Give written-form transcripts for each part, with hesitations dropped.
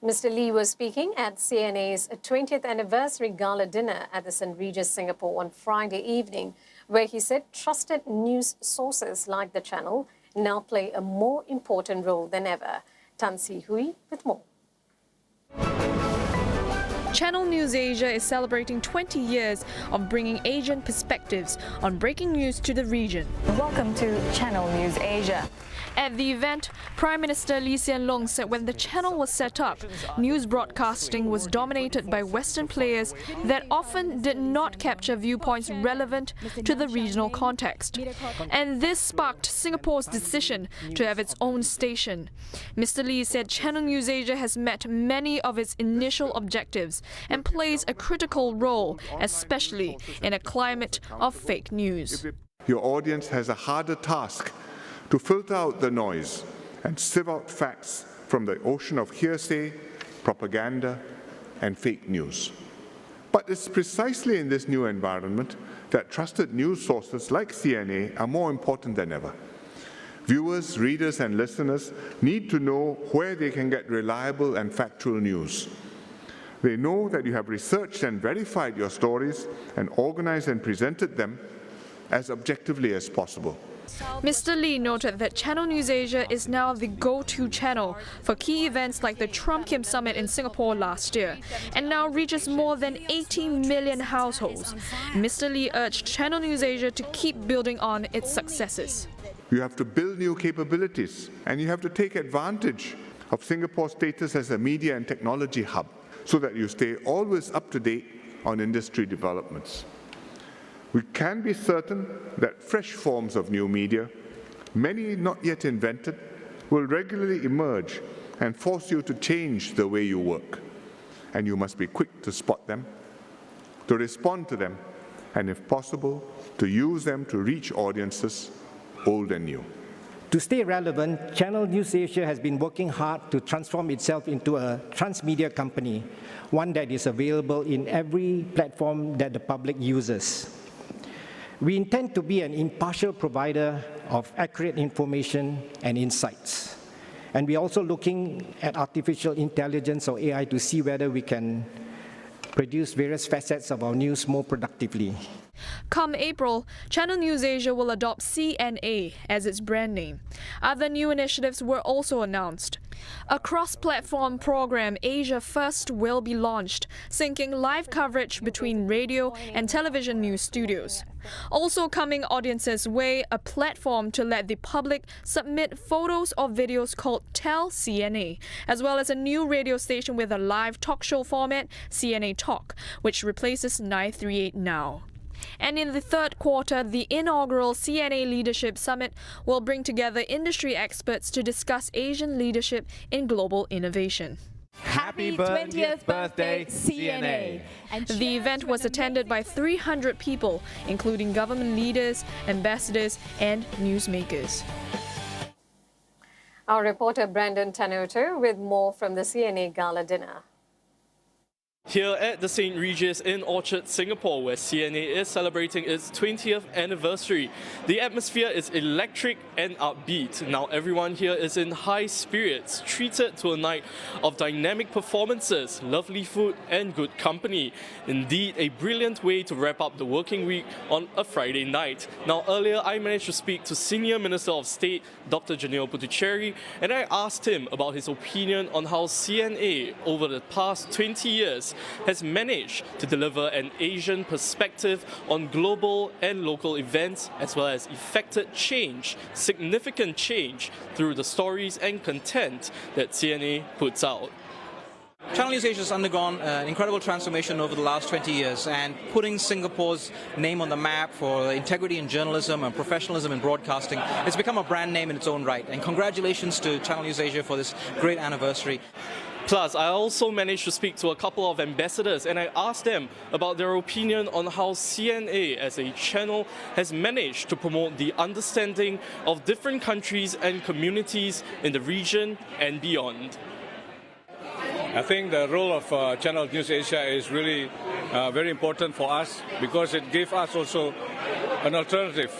Mr. Lee was speaking at CNA's 20th anniversary gala dinner at the St. Regis, Singapore on Friday evening, where he said trusted news sources like the channel now play a more important role than ever. Tan Si Hui with more. Channel News Asia is celebrating 20 years of bringing Asian perspectives on breaking news to the region. Welcome to Channel News Asia. At the event, Prime Minister Lee Hsien Loong said when the channel was set up, news broadcasting was dominated by Western players that often did not capture viewpoints relevant to the regional context. And this sparked Singapore's decision to have its own station. Mr. Lee said Channel News Asia has met many of its initial objectives and plays a critical role, especially in a climate of fake news. Your audience has a harder task to filter out the noise and sieve out facts from the ocean of hearsay, propaganda, and fake news. But it's precisely in this new environment that trusted news sources like CNA are more important than ever. Viewers, readers, and listeners need to know where they can get reliable and factual news. They know that you have researched and verified your stories and organized and presented them as objectively as possible. Mr. Lee noted that Channel News Asia is now the go-to channel for key events like the Trump-Kim Summit in Singapore last year, and now reaches more than 18 million households. Mr. Lee urged Channel News Asia to keep building on its successes. You have to build new capabilities, and you have to take advantage of Singapore's status as a media and technology hub so that you stay always up to date on industry developments. We can be certain that fresh forms of new media, many not yet invented, will regularly emerge and force you to change the way you work. And you must be quick to spot them, to respond to them, and if possible, to use them to reach audiences, old and new. To stay relevant, Channel News Asia has been working hard to transform itself into a transmedia company, one that is available in every platform that the public uses. We intend to be an impartial provider of accurate information and insights. And we're also looking at artificial intelligence or AI to see whether we can produce various facets of our news more productively. Come April, Channel News Asia will adopt CNA as its brand name. Other new initiatives were also announced. A cross-platform program, Asia First, will be launched, syncing live coverage between radio and television news studios. Also coming audiences' way, a platform to let the public submit photos or videos called Tell CNA, as well as a new radio station with a live talk show format, CNA Talk, which replaces 938 Now. And in the third quarter, the inaugural CNA Leadership Summit will bring together industry experts to discuss Asian leadership in global innovation. Happy 20th birthday, CNA! The event was attended by 300 people, including government leaders, ambassadors, and newsmakers. Our reporter Brandon Tanoto with more from the CNA Gala dinner. Here at the St. Regis in Orchard, Singapore, where CNA is celebrating its 20th anniversary, the atmosphere is electric and upbeat. Now everyone here is in high spirits, treated to a night of dynamic performances, lovely food and good company. Indeed, a brilliant way to wrap up the working week on a Friday night. Now earlier, I managed to speak to Senior Minister of State, Dr. Janil Puthucheary, and I asked him about his opinion on how CNA, over the past 20 years, has managed to deliver an Asian perspective on global and local events, as well as effected change, significant change, through the stories and content that CNA puts out. Channel News Asia has undergone an incredible transformation over the last 20 years, and putting Singapore's name on the map for integrity in journalism and professionalism in broadcasting, it's become a brand name in its own right. And congratulations to Channel News Asia for this great anniversary. Plus, I also managed to speak to a couple of ambassadors, and I asked them about their opinion on how CNA as a channel has managed to promote the understanding of different countries and communities in the region and beyond. I think the role of Channel News Asia is really very important for us, because it gives us also an alternative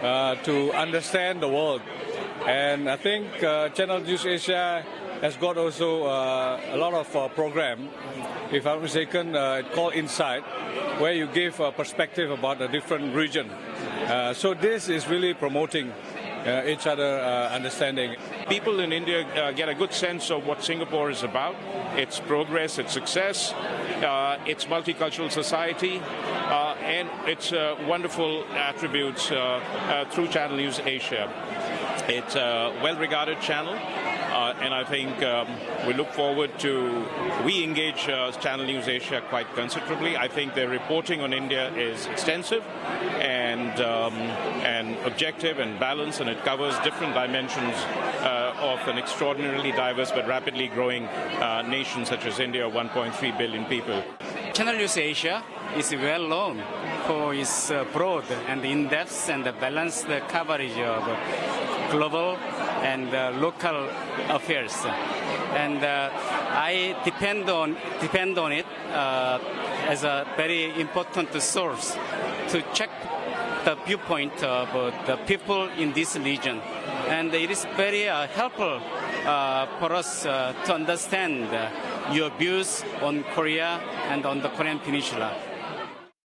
to understand the world. And I think Channel News Asia has got also a lot of program, if I'm mistaken, called Insight, where you give a perspective about a different region. So this is really promoting each other understanding. People in India get a good sense of what Singapore is about, its progress, its success, its multicultural society, and its wonderful attributes through Channel News Asia. It's a well-regarded channel, and I think we look forward to, we engage Channel News Asia quite considerably. I think their reporting on India is extensive and objective and balanced, and it covers different dimensions of an extraordinarily diverse but rapidly growing nation such as India, 1.3 billion people. Channel News Asia is well known for its broad and in-depth and balanced coverage of global and local affairs, and I depend on it as a very important source to check the viewpoint of the people in this region, and it is very helpful for us to understand your views on Korea and on the Korean Peninsula.